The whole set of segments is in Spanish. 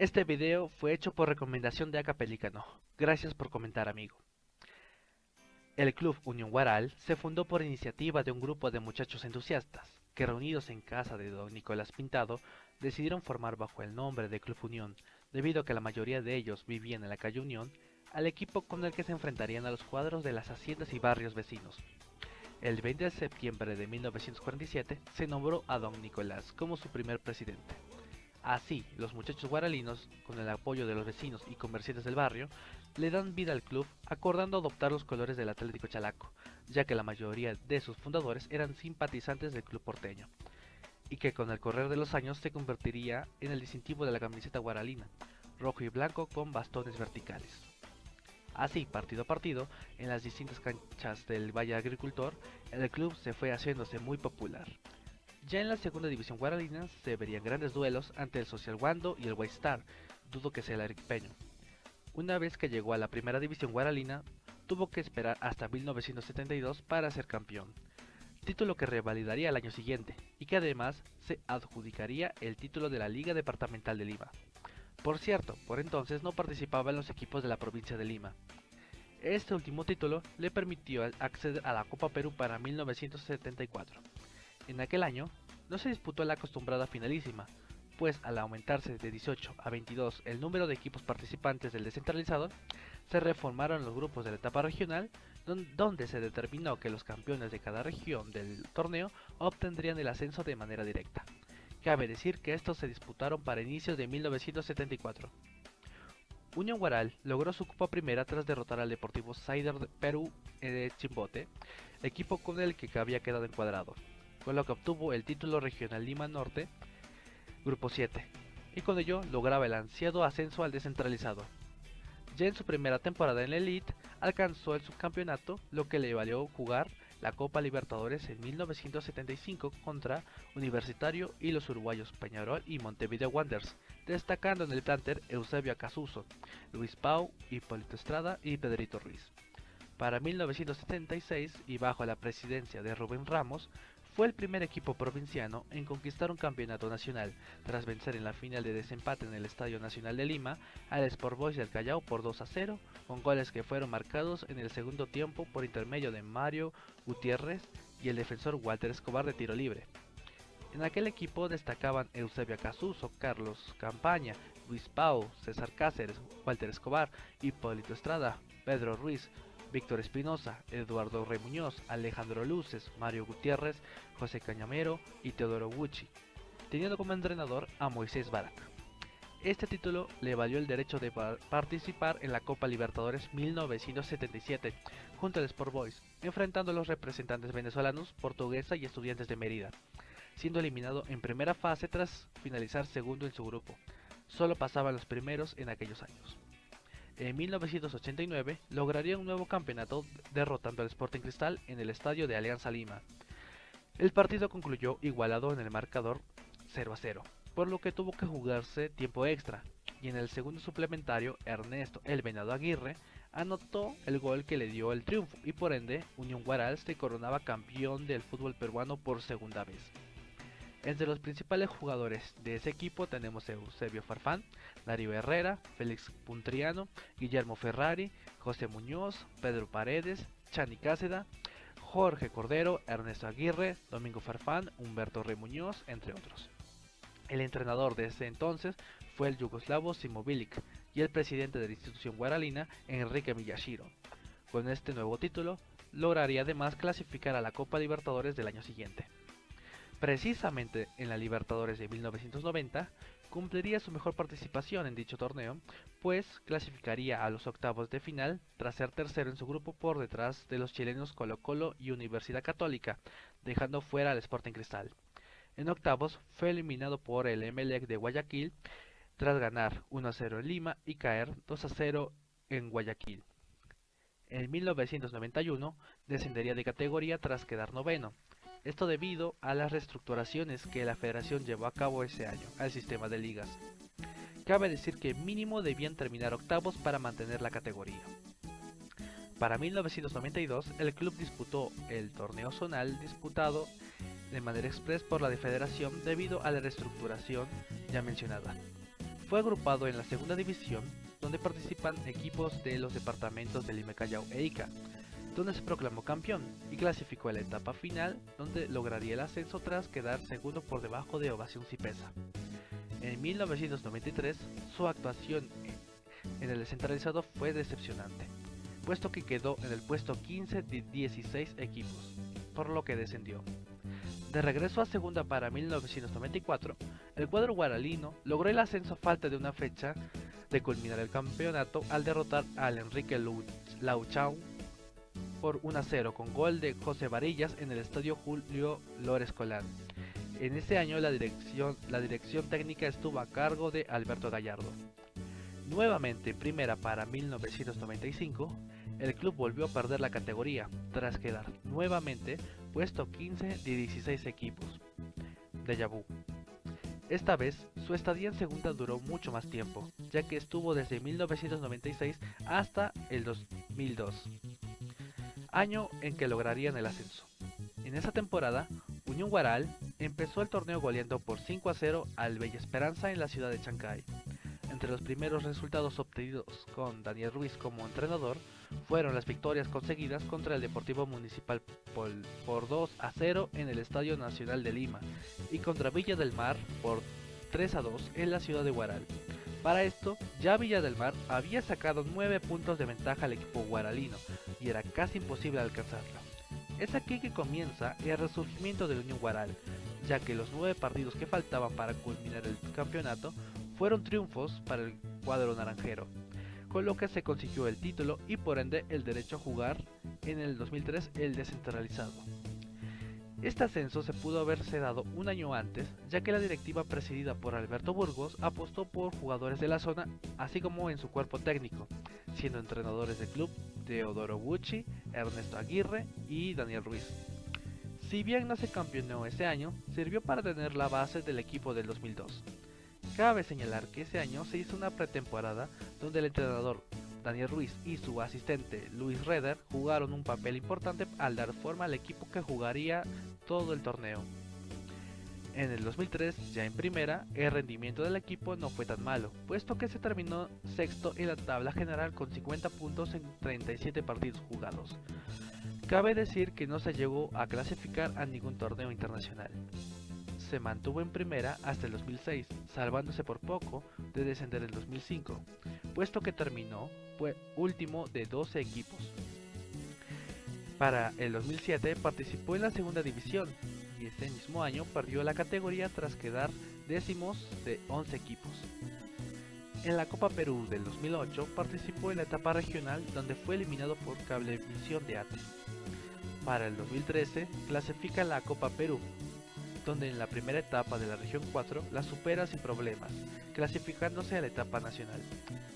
Este video fue hecho por recomendación de Aka Pelícano. Gracias por comentar, amigo. El Club Unión Guaral se fundó por iniciativa de un grupo de muchachos entusiastas, que reunidos en casa de don Nicolás Pintado, decidieron formar bajo el nombre de Club Unión, debido a que la mayoría de ellos vivían en la calle Unión, al equipo con el que se enfrentarían a los cuadros de las haciendas y barrios vecinos. El 20 de septiembre de 1947 se nombró a don Nicolás como su primer presidente. Así, los muchachos guaralinos, con el apoyo de los vecinos y comerciantes del barrio, le dan vida al club acordando adoptar los colores del Atlético Chalaco, ya que la mayoría de sus fundadores eran simpatizantes del club porteño, y que con el correr de los años se convertiría en el distintivo de la camiseta guaralina, rojo y blanco con bastones verticales. Así, partido a partido, en las distintas canchas del Valle Agricultor, el club se fue haciéndose muy popular. Ya en la segunda división guaralina se verían grandes duelos ante el Social Wando y el White Star, dudo que sea el arequipeño. Una vez que llegó a la primera división guaralina, tuvo que esperar hasta 1972 para ser campeón, título que revalidaría el año siguiente y que además se adjudicaría el título de la Liga Departamental de Lima. Por cierto, por entonces no participaban los equipos de la provincia de Lima. Este último título le permitió acceder a la Copa Perú para 1974. En aquel año no se disputó la acostumbrada finalísima, pues al aumentarse de 18 a 22 el número de equipos participantes del descentralizado, se reformaron los grupos de la etapa regional, donde se determinó que los campeones de cada región del torneo obtendrían el ascenso de manera directa. Cabe decir que estos se disputaron para inicios de 1974. Unión Guaral logró su Copa Primera tras derrotar al Deportivo Saider de Perú de Chimbote, equipo con el que había quedado encuadrado, con lo que obtuvo el título regional Lima Norte, Grupo 7, y con ello lograba el ansiado ascenso al descentralizado. Ya en su primera temporada en la Elite, alcanzó el subcampeonato, lo que le valió jugar la Copa Libertadores en 1975 contra Universitario y los uruguayos Peñarol y Montevideo Wanderers, destacando en el plantel Eusebio Acasuso, Luis Pau, Hipólito Estrada y Pedrito Ruiz. Para 1976, y bajo la presidencia de Rubén Ramos, fue el primer equipo provinciano en conquistar un campeonato nacional, tras vencer en la final de desempate en el Estadio Nacional de Lima al Sport Boys del Callao por 2-0, con goles que fueron marcados en el segundo tiempo por intermedio de Mario Gutiérrez y el defensor Walter Escobar de tiro libre. En aquel equipo destacaban Eusebio Casuso, Carlos Campaña, Luis Pau, César Cáceres, Walter Escobar, Hipólito Estrada, Pedro Ruiz, Víctor Espinosa, Eduardo Rey Muñoz, Alejandro Luces, Mario Gutiérrez, José Cañamero y Teodoro Gucci, teniendo como entrenador a Moisés Barak. Este título le valió el derecho de participar en la Copa Libertadores 1977 junto al Sport Boys, enfrentando a los representantes venezolanos, portuguesa y estudiantes de Mérida, siendo eliminado en primera fase tras finalizar segundo en su grupo. Solo pasaban los primeros en aquellos años. En 1989 lograría un nuevo campeonato derrotando al Sporting Cristal en el estadio de Alianza Lima. El partido concluyó igualado en el marcador 0-0, por lo que tuvo que jugarse tiempo extra, y en el segundo suplementario Ernesto El Venado Aguirre anotó el gol que le dio el triunfo y por ende Unión Guaral se coronaba campeón del fútbol peruano por segunda vez. Entre los principales jugadores de ese equipo tenemos a Eusebio Farfán, Darío Herrera, Félix Puntriano, Guillermo Ferrari, José Muñoz, Pedro Paredes, Chani Cáceda, Jorge Cordero, Ernesto Aguirre, Domingo Farfán, Humberto Rey Muñoz, entre otros. El entrenador de ese entonces fue el yugoslavo Simo Bilic y el presidente de la institución guaralina, Enrique Miyashiro. Con este nuevo título, lograría además clasificar a la Copa Libertadores del año siguiente. Precisamente en la Libertadores de 1990 cumpliría su mejor participación en dicho torneo, pues clasificaría a los octavos de final tras ser tercero en su grupo por detrás de los chilenos Colo-Colo y Universidad Católica, dejando fuera al Sporting Cristal. En octavos fue eliminado por el Emelec de Guayaquil tras ganar 1-0 en Lima y caer 2-0 en Guayaquil. En 1991 descendería de categoría tras quedar noveno, esto debido a las reestructuraciones que la federación llevó a cabo ese año al sistema de ligas. Cabe decir que mínimo debían terminar octavos para mantener la categoría. Para 1992 el club disputó el torneo zonal disputado de manera express por la federación debido a la reestructuración ya mencionada. fue agrupado en la segunda división, donde participan equipos de los departamentos de Lima, Callao e Ica, donde se proclamó campeón y clasificó a la etapa final, donde lograría el ascenso tras quedar segundo por debajo de Ovación Cipesa. En 1993, su actuación en el descentralizado fue decepcionante, puesto que quedó en el puesto 15 de 16 equipos, por lo que descendió. De regreso a segunda para 1994, el cuadro guaralino logró el ascenso a falta de una fecha de culminar el campeonato al derrotar al Enrique Lauchau por 1-0 con gol de José Varillas en el estadio Julio Lórez Colán. En ese año la dirección técnica estuvo a cargo de Alberto Gallardo. Nuevamente en primera para 1995, el club volvió a perder la categoría, tras quedar nuevamente puesto 15 de 16 equipos. Déjà vu. Esta vez, su estadía en segunda duró mucho más tiempo, ya que estuvo desde 1996 hasta el 2002, año en que lograrían el ascenso. En esa temporada, Unión Guaral empezó el torneo goleando por 5-0 al Bella Esperanza en la ciudad de Chancay. Entre los primeros resultados obtenidos con Daniel Ruiz como entrenador fueron las victorias conseguidas contra el Deportivo Municipal por 2-0 en el Estadio Nacional de Lima y contra Villa del Mar por 3-2 en la ciudad de Huaral. Para esto, ya Villa del Mar había sacado 9 puntos de ventaja al equipo guaralino y era casi imposible alcanzarlo. Es aquí que comienza el resurgimiento del Unión Guaral, ya que los 9 partidos que faltaban para culminar el campeonato fueron triunfos para el cuadro naranjero, con lo que se consiguió el título y por ende el derecho a jugar en el 2003 el descentralizado. Este ascenso se pudo haberse dado un año antes, ya que la directiva presidida por Alberto Burgos apostó por jugadores de la zona, así como en su cuerpo técnico, siendo entrenadores del club Teodoro Gucci, Ernesto Aguirre y Daniel Ruiz. Si bien no se campeonó ese año, sirvió para tener la base del equipo del 2002. Cabe señalar que ese año se hizo una pretemporada donde el entrenador Daniel Ruiz y su asistente Luis Reder jugaron un papel importante al dar forma al equipo que jugaría todo el torneo. En el 2003, ya en primera, el rendimiento del equipo no fue tan malo, puesto que se terminó sexto en la tabla general con 50 puntos en 37 partidos jugados. Cabe decir que no se llegó a clasificar a ningún torneo internacional. Se mantuvo en primera hasta el 2006, salvándose por poco de descender en el 2005, puesto que terminó último de 12 equipos. Para el 2007 participó en la segunda división y ese mismo año perdió la categoría tras quedar décimos de 11 equipos. En la Copa Perú del 2008 participó en la etapa regional donde fue eliminado por Cablevisión de ATE. Para el 2013 clasifica la Copa Perú, donde en la primera etapa de la región 4 la supera sin problemas, clasificándose a la etapa nacional,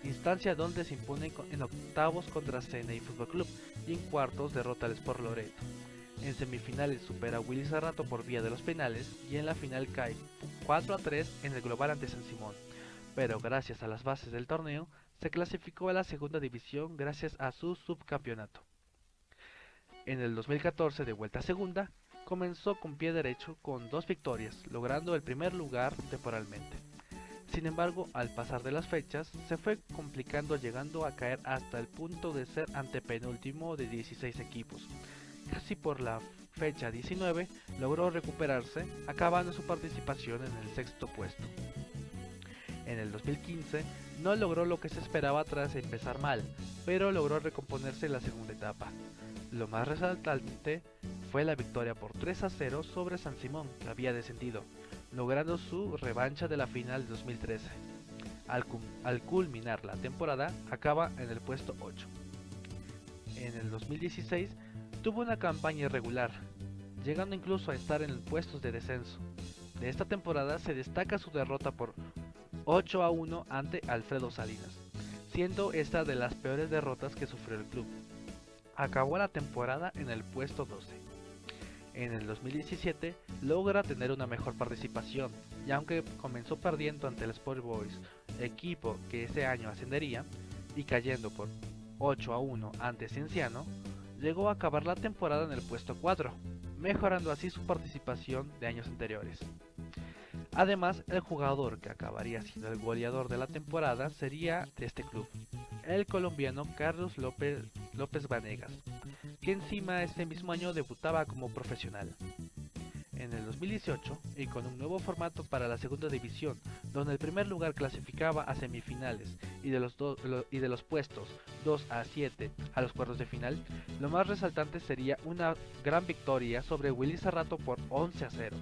instancia donde se impone en octavos contra CNI Fútbol Club y en cuartos derrota al Sport Loreto. En semifinales supera a Willy Cerrato por vía de los penales y en la final cae 4-3 en el global ante San Simón, pero gracias a las bases del torneo se clasificó a la segunda división gracias a su subcampeonato. En el 2014, de vuelta a segunda, comenzó con pie derecho con 2 victorias, logrando el primer lugar temporalmente. Sin embargo, al pasar de las fechas, se fue complicando llegando a caer hasta el punto de ser antepenúltimo de 16 equipos. Casi por la fecha 19 logró recuperarse, acabando su participación en el sexto puesto. En el 2015 no logró lo que se esperaba tras empezar mal, pero logró recomponerse en la segunda etapa. Lo más resaltante fue la victoria por 3-0 sobre San Simón, que había descendido, logrando su revancha de la final de 2013. Al culminar la temporada, acaba en el puesto 8. En el 2016 tuvo una campaña irregular, llegando incluso a estar en puestos de descenso. De esta temporada se destaca su derrota por 8-1 ante Alfredo Salinas, siendo esta de las peores derrotas que sufrió el club. Acabó la temporada en el puesto 12. En el 2017 logra tener una mejor participación y aunque comenzó perdiendo ante el Sport Boys, equipo que ese año ascendería, y cayendo por 8-1 ante Cienciano, llegó a acabar la temporada en el puesto 4, mejorando así su participación de años anteriores. Además, el jugador que acabaría siendo el goleador de la temporada sería de este club, el colombiano Carlos López Vanegas, que encima este mismo año debutaba como profesional. En el 2018, y con un nuevo formato para la segunda división, donde el primer lugar clasificaba a semifinales y de los puestos 2 a 7 a los cuartos de final, lo más resaltante sería una gran victoria sobre Willy Cerrato por 11 a 0.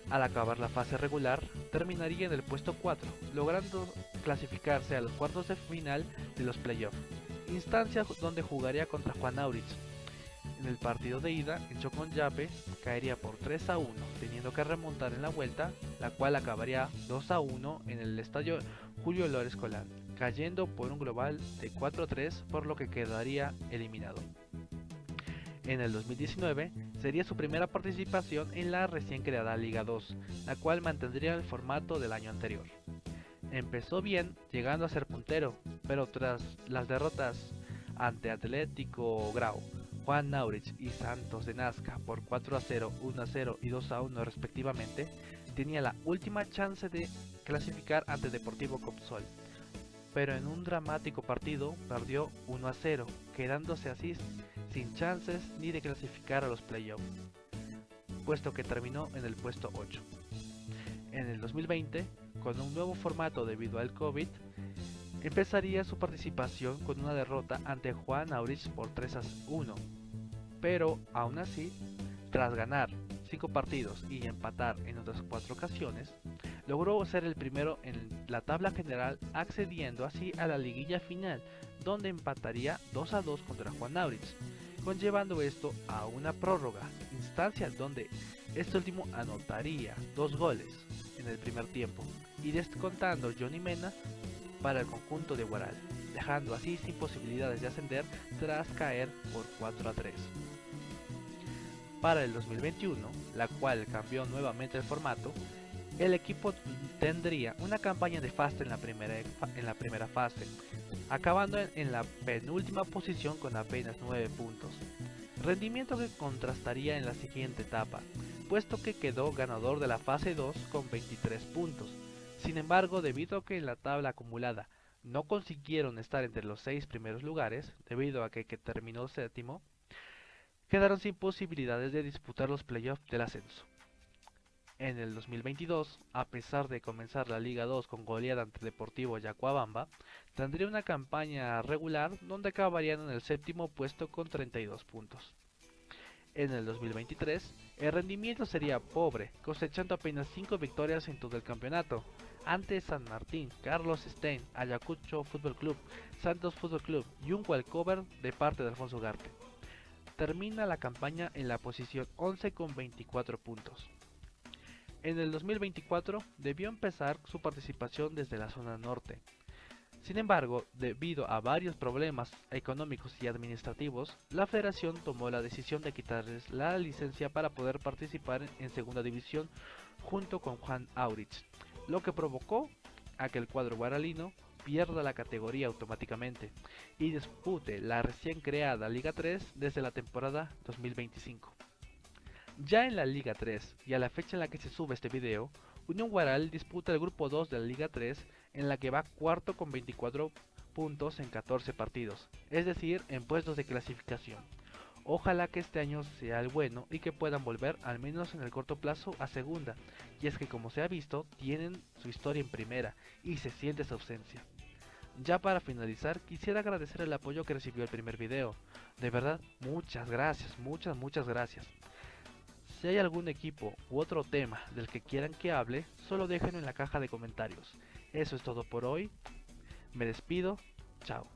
Al acabar la fase regular, terminaría en el puesto 4, logrando clasificarse a los cuartos de final de los playoffs, instancia donde jugaría contra Juan Aurich. En el partido de ida, en Choconyape, caería por 3 a 1, teniendo que remontar en la vuelta, la cual acabaría 2 a 1 en el estadio Julio López Colán, cayendo por un global de 4 a 3, por lo que quedaría eliminado. En el 2019 sería su primera participación en la recién creada Liga 2, la cual mantendría el formato del año anterior. Empezó bien, llegando a ser puntero, pero tras las derrotas ante Atlético Grau, Juan Aurich y Santos de Nazca por 4 a 0, 1 a 0 y 2 a 1 respectivamente, tenía la última chance de clasificar ante Deportivo Copsol, pero en un dramático partido perdió 1 a 0, quedándose así sin chances ni de clasificar a los playoffs, puesto que terminó en el puesto 8. En el 2020, con un nuevo formato debido al COVID, empezaría su participación con una derrota ante Juan Aurich por 3 a 1, pero aún así, tras ganar 5 partidos y empatar en otras 4 ocasiones, logró ser el primero en la tabla general, accediendo así a la liguilla final, donde empataría 2 a 2 contra Juan Aurich, conllevando esto a una prórroga, instancia donde este último anotaría 2 goles en el primer tiempo y descontando Johnny Mena para el conjunto de Huaral, dejando así sin posibilidades de ascender tras caer por 4 a 3. Para el 2021, la cual cambió nuevamente el formato, el equipo tendría una campaña de fase en la primera fase, acabando en la penúltima posición con apenas 9 puntos, rendimiento que contrastaría en la siguiente etapa, puesto que quedó ganador de la fase 2 con 23 puntos. Sin embargo, debido a que en la tabla acumulada no consiguieron estar entre los 6 primeros lugares, debido a que terminó séptimo, quedaron sin posibilidades de disputar los playoffs del ascenso. En el 2022, a pesar de comenzar la Liga 2 con goleada ante Deportivo Yacuabamba, tendría una campaña regular donde acabarían en el séptimo puesto con 32 puntos. En el 2023, el rendimiento sería pobre, cosechando apenas 5 victorias en todo el campeonato, ante San Martín, Carlos Stein, Ayacucho Fútbol Club, Santos Fútbol Club y un walkover de parte de Alfonso Ugarte. Termina la campaña en la posición 11 con 24 puntos. En el 2024 debió empezar su participación desde la zona norte. Sin embargo, debido a varios problemas económicos y administrativos, la federación tomó la decisión de quitarles la licencia para poder participar en segunda división junto con Juan Aurich, lo que provocó a que el cuadro guaralino pierda la categoría automáticamente y dispute la recién creada Liga 3 desde la temporada 2025. Ya en la Liga 3 y a la fecha en la que se sube este video, Unión Guaral disputa el grupo 2 de la Liga 3, en la que va cuarto con 24 puntos en 14 partidos, es decir, en puestos de clasificación. Ojalá que este año sea el bueno y que puedan volver al menos en el corto plazo a segunda, y es que como se ha visto, tienen su historia en primera y se siente su ausencia. Ya para finalizar, quisiera agradecer el apoyo que recibió el primer video. De verdad, muchas gracias, muchas gracias. Si hay algún equipo u otro tema del que quieran que hable, solo déjenlo en la caja de comentarios. Eso es todo por hoy. Me despido. Chao.